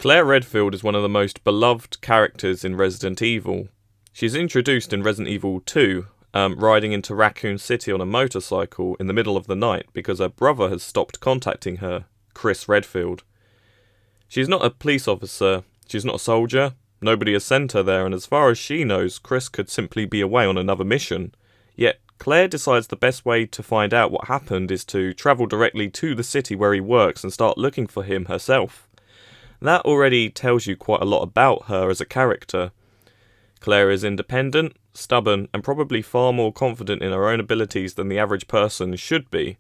Claire Redfield is one of the most beloved characters in Resident Evil. She's introduced in Resident Evil 2, riding into Raccoon City on a motorcycle in the middle of the night because her brother has stopped contacting her, Chris Redfield. She's not a police officer, she's not a soldier, nobody has sent her there, and as far as she knows, Chris could simply be away on another mission. Yet, Claire decides the best way to find out what happened is to travel directly to the city where he works and start looking for him herself. That already tells you quite a lot about her as a character. Claire is independent, stubborn, and probably far more confident in her own abilities than the average person should be.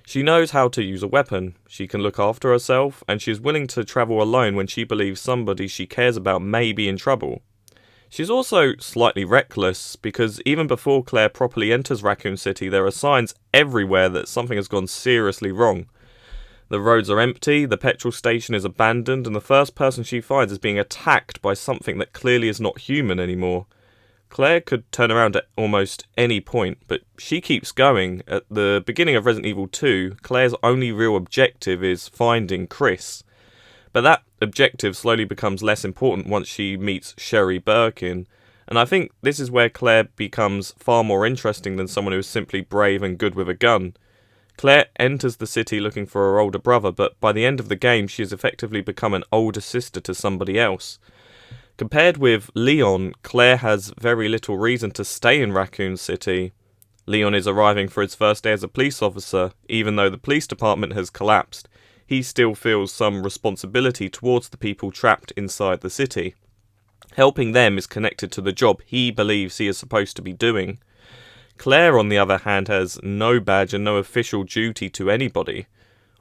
She knows how to use a weapon, she can look after herself, and she is willing to travel alone when she believes somebody she cares about may be in trouble. She's also slightly reckless, because even before Claire properly enters Raccoon City, there are signs everywhere that something has gone seriously wrong. The roads are empty, the petrol station is abandoned, and the first person she finds is being attacked by something that clearly is not human anymore. Claire could turn around at almost any point, but she keeps going. At the beginning of Resident Evil 2, Claire's only real objective is finding Chris. But that objective slowly becomes less important once she meets Sherry Birkin, and I think this is where Claire becomes far more interesting than someone who is simply brave and good with a gun. Claire enters the city looking for her older brother, but by the end of the game she has effectively become an older sister to somebody else. Compared with Leon, Claire has very little reason to stay in Raccoon City. Leon is arriving for his first day as a police officer. Even though the police department has collapsed, he still feels some responsibility towards the people trapped inside the city. Helping them is connected to the job he believes he is supposed to be doing. Claire, on the other hand, has no badge and no official duty to anybody.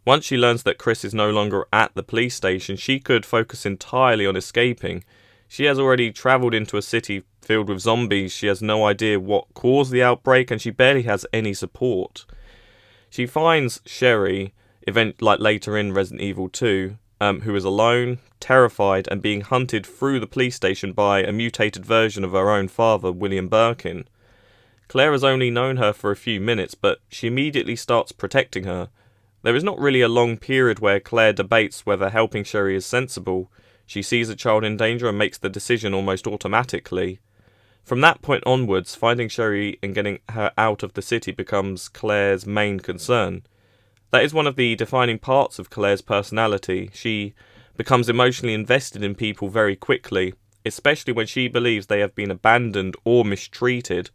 Once she learns that Chris is no longer at the police station, she could focus entirely on escaping. She has already travelled into a city filled with zombies, she has no idea what caused the outbreak, and she barely has any support. She finds Sherry, later in Resident Evil 2, who is alone, terrified, and being hunted through the police station by a mutated version of her own father, William Birkin. Claire has only known her for a few minutes, but she immediately starts protecting her. There is not really a long period where Claire debates whether helping Sherry is sensible. She sees a child in danger and makes the decision almost automatically. From that point onwards, finding Sherry and getting her out of the city becomes Claire's main concern. That is one of the defining parts of Claire's personality. She becomes emotionally invested in people very quickly, especially when she believes they have been abandoned or mistreated.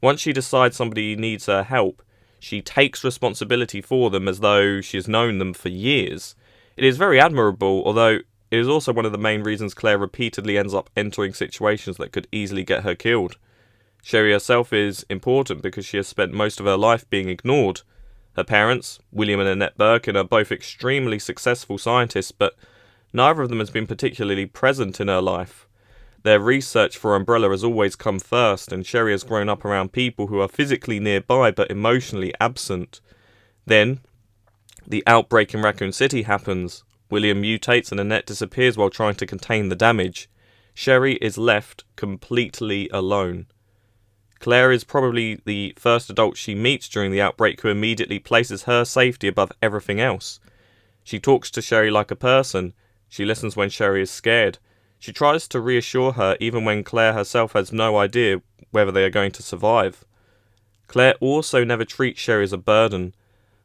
Once she decides somebody needs her help, she takes responsibility for them as though she has known them for years. It is very admirable, although it is also one of the main reasons Claire repeatedly ends up entering situations that could easily get her killed. Sherry herself is important because she has spent most of her life being ignored. Her parents, William and Annette Birkin, are both extremely successful scientists, but neither of them has been particularly present in her life. Their research for Umbrella has always come first, and Sherry has grown up around people who are physically nearby but emotionally absent. Then, the outbreak in Raccoon City happens. William mutates and Annette disappears while trying to contain the damage. Sherry is left completely alone. Claire is probably the first adult she meets during the outbreak who immediately places her safety above everything else. She talks to Sherry like a person. She listens when Sherry is scared. She tries to reassure her even when Claire herself has no idea whether they are going to survive. Claire also never treats Sherry as a burden.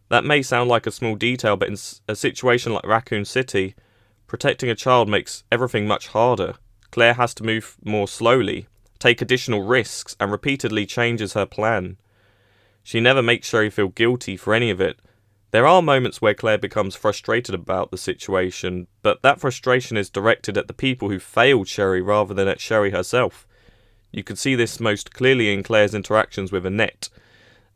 That may sound like a small detail, but in a situation like Raccoon City, protecting a child makes everything much harder. Claire has to move more slowly, take additional risks, and repeatedly changes her plan. She never makes Sherry feel guilty for any of it. There are moments where Claire becomes frustrated about the situation, but that frustration is directed at the people who failed Sherry rather than at Sherry herself. You can see this most clearly in Claire's interactions with Annette.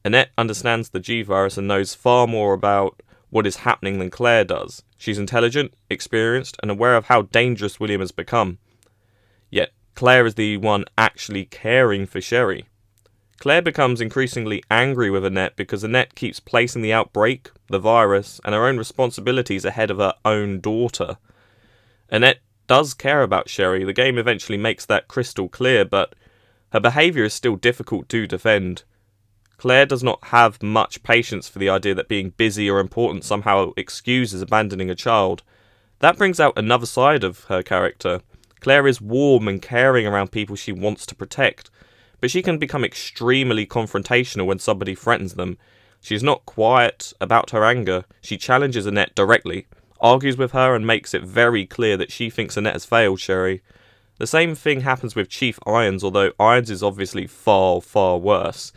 Annette understands the G-Virus and knows far more about what is happening than Claire does. She's intelligent, experienced, and aware of how dangerous William has become. Yet, Claire is the one actually caring for Sherry. Claire becomes increasingly angry with Annette because Annette keeps placing the outbreak, the virus, and her own responsibilities ahead of her own daughter. Annette does care about Sherry. The game eventually makes that crystal clear, but her behaviour is still difficult to defend. Claire does not have much patience for the idea that being busy or important somehow excuses abandoning a child. That brings out another side of her character. Claire is warm and caring around people she wants to protect, but she can become extremely confrontational when somebody threatens them. She's not quiet about her anger. She challenges Annette directly, argues with her, and makes it very clear that she thinks Annette has failed Sherry. The same thing happens with Chief Irons, although Irons is obviously far, far worse.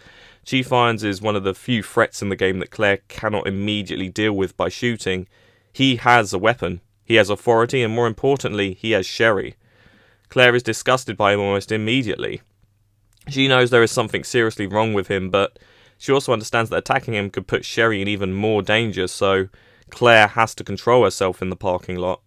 Chief Irons is one of the few threats in the game that Claire cannot immediately deal with by shooting. He has a weapon, he has authority, and more importantly, he has Sherry. Claire is disgusted by him almost immediately. She knows there is something seriously wrong with him, but she also understands that attacking him could put Sherry in even more danger, so Claire has to control herself in the parking lot.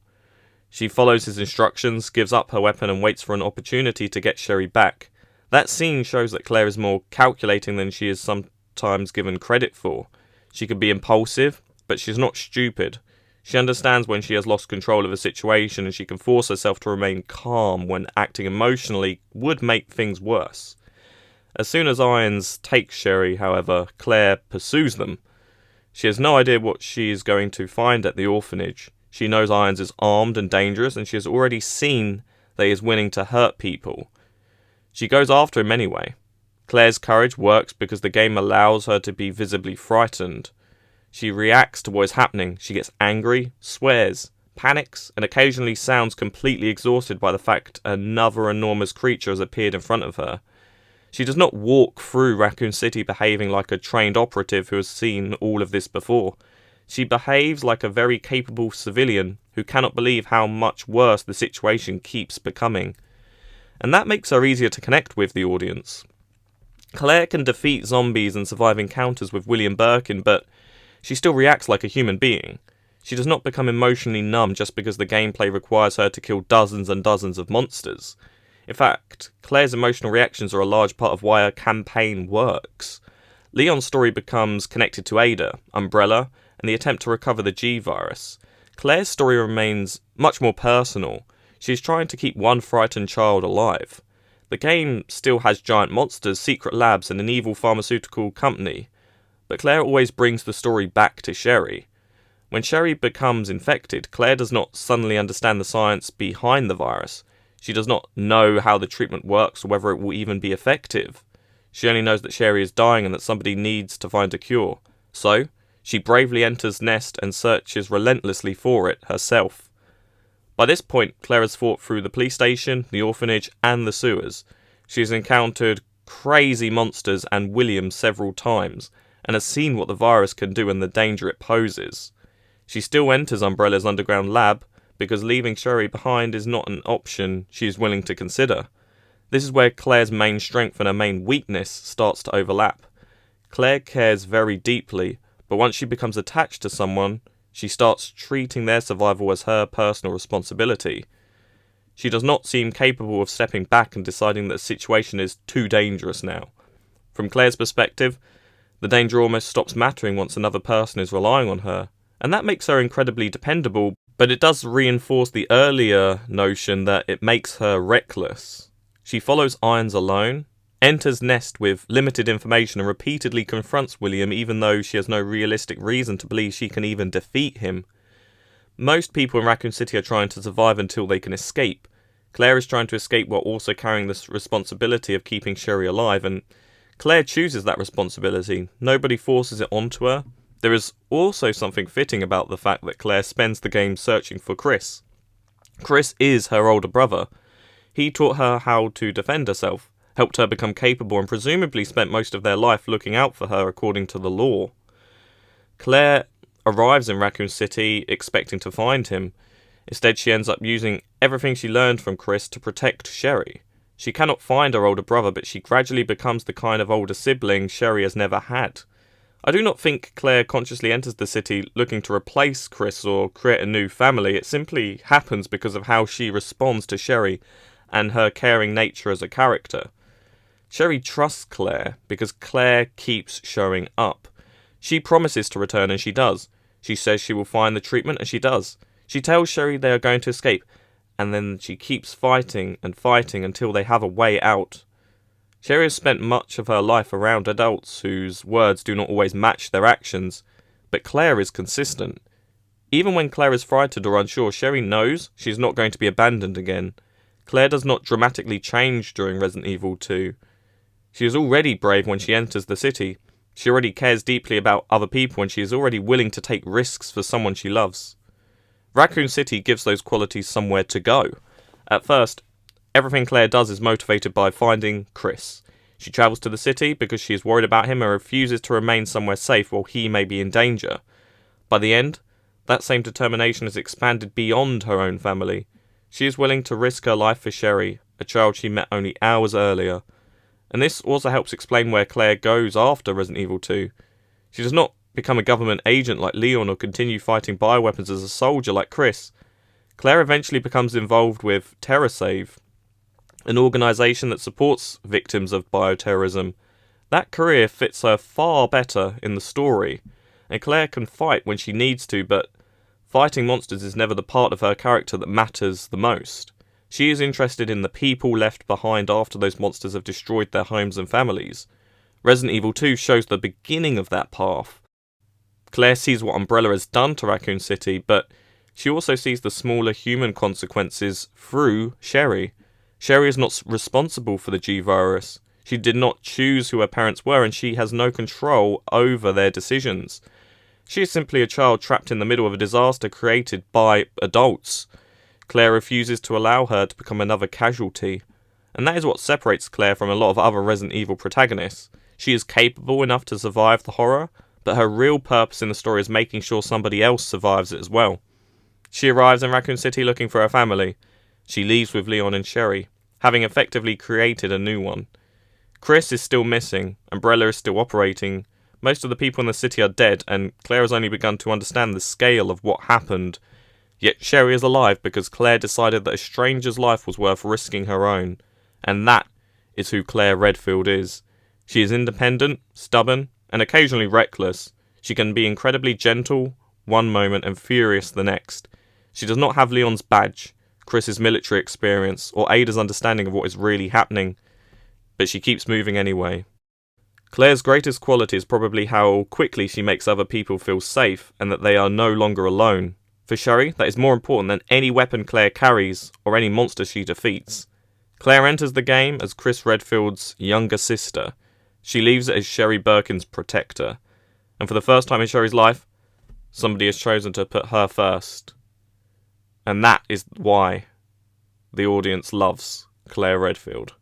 She follows his instructions, gives up her weapon, and waits for an opportunity to get Sherry back. That scene shows that Claire is more calculating than she is sometimes given credit for. She can be impulsive, but she's not stupid. She understands when she has lost control of a situation, and she can force herself to remain calm when acting emotionally would make things worse. As soon as Irons takes Sherry, however, Claire pursues them. She has no idea what she is going to find at the orphanage. She knows Irons is armed and dangerous, and she has already seen that he is willing to hurt people. She goes after him anyway. Claire's courage works because the game allows her to be visibly frightened. She reacts to what is happening. She gets angry, swears, panics, and occasionally sounds completely exhausted by the fact another enormous creature has appeared in front of her. She does not walk through Raccoon City behaving like a trained operative who has seen all of this before. She behaves like a very capable civilian who cannot believe how much worse the situation keeps becoming. And that makes her easier to connect with the audience. Claire can defeat zombies and survive encounters with William Birkin, but she still reacts like a human being. She does not become emotionally numb just because the gameplay requires her to kill dozens and dozens of monsters. In fact, Claire's emotional reactions are a large part of why her campaign works. Leon's story becomes connected to Ada, Umbrella, and the attempt to recover the G-Virus. Claire's story remains much more personal. She's trying to keep one frightened child alive. The game still has giant monsters, secret labs, and an evil pharmaceutical company. But Claire always brings the story back to Sherry. When Sherry becomes infected, Claire does not suddenly understand the science behind the virus. She does not know how the treatment works or whether it will even be effective. She only knows that Sherry is dying and that somebody needs to find a cure. So, she bravely enters Nest and searches relentlessly for it herself. By this point, Claire has fought through the police station, the orphanage, and the sewers. She has encountered crazy monsters and William several times, and has seen what the virus can do and the danger it poses. She still enters Umbrella's underground lab, because leaving Sherry behind is not an option she is willing to consider. This is where Claire's main strength and her main weakness starts to overlap. Claire cares very deeply, but once she becomes attached to someone, she starts treating their survival as her personal responsibility. She does not seem capable of stepping back and deciding that the situation is too dangerous now. From Claire's perspective, the danger almost stops mattering once another person is relying on her, and that makes her incredibly dependable, but it does reinforce the earlier notion that it makes her reckless. She follows Irons alone, enters Nest with limited information, and repeatedly confronts William even though she has no realistic reason to believe she can even defeat him. Most people in Raccoon City are trying to survive until they can escape. Claire is trying to escape while also carrying this responsibility of keeping Sherry alive, and Claire chooses that responsibility. Nobody forces it onto her. There is also something fitting about the fact that Claire spends the game searching for Chris. Chris is her older brother. He taught her how to defend herself, helped her become capable, and presumably spent most of their life looking out for her according to the law. Claire arrives in Raccoon City expecting to find him. Instead, she ends up using everything she learned from Chris to protect Sherry. She cannot find her older brother, but she gradually becomes the kind of older sibling Sherry has never had. I do not think Claire consciously enters the city looking to replace Chris or create a new family. It simply happens because of how she responds to Sherry and her caring nature as a character. Sherry trusts Claire because Claire keeps showing up. She promises to return and she does. She says she will find the treatment and she does. She tells Sherry they are going to escape, and then she keeps fighting and fighting until they have a way out. Sherry has spent much of her life around adults whose words do not always match their actions, but Claire is consistent. Even when Claire is frightened or unsure, Sherry knows she's not going to be abandoned again. Claire does not dramatically change during Resident Evil 2. She is already brave when she enters the city. She already cares deeply about other people, and she is already willing to take risks for someone she loves. Raccoon City gives those qualities somewhere to go. At first, everything Claire does is motivated by finding Chris. She travels to the city because she is worried about him and refuses to remain somewhere safe while he may be in danger. By the end, that same determination is expanded beyond her own family. She is willing to risk her life for Sherry, a child she met only hours earlier. And this also helps explain where Claire goes after Resident Evil 2. She does not become a government agent like Leon or continue fighting bioweapons as a soldier like Chris. Claire eventually becomes involved with TerraSave, an organisation that supports victims of bioterrorism. That career fits her far better in the story, and Claire can fight when she needs to, but fighting monsters is never the part of her character that matters the most. She is interested in the people left behind after those monsters have destroyed their homes and families. Resident Evil 2 shows the beginning of that path. Claire sees what Umbrella has done to Raccoon City, but she also sees the smaller human consequences through Sherry. Sherry is not responsible for the G-Virus. She did not choose who her parents were, and she has no control over their decisions. She is simply a child trapped in the middle of a disaster created by adults. Claire refuses to allow her to become another casualty, and that is what separates Claire from a lot of other Resident Evil protagonists. She is capable enough to survive the horror, but her real purpose in the story is making sure somebody else survives it as well. She arrives in Raccoon City looking for her family. She leaves with Leon and Sherry, having effectively created a new one. Chris is still missing, Umbrella is still operating, most of the people in the city are dead, and Claire has only begun to understand the scale of what happened. Yet Sherry is alive because Claire decided that a stranger's life was worth risking her own, and that is who Claire Redfield is. She is independent, stubborn, and occasionally reckless. She can be incredibly gentle one moment and furious the next. She does not have Leon's badge, Chris's military experience, or Ada's understanding of what is really happening, but she keeps moving anyway. Claire's greatest quality is probably how quickly she makes other people feel safe and that they are no longer alone. For Sherry, that is more important than any weapon Claire carries or any monster she defeats. Claire enters the game as Chris Redfield's younger sister. She leaves it as Sherry Birkin's protector. And for the first time in Sherry's life, somebody has chosen to put her first. And that is why the audience loves Claire Redfield.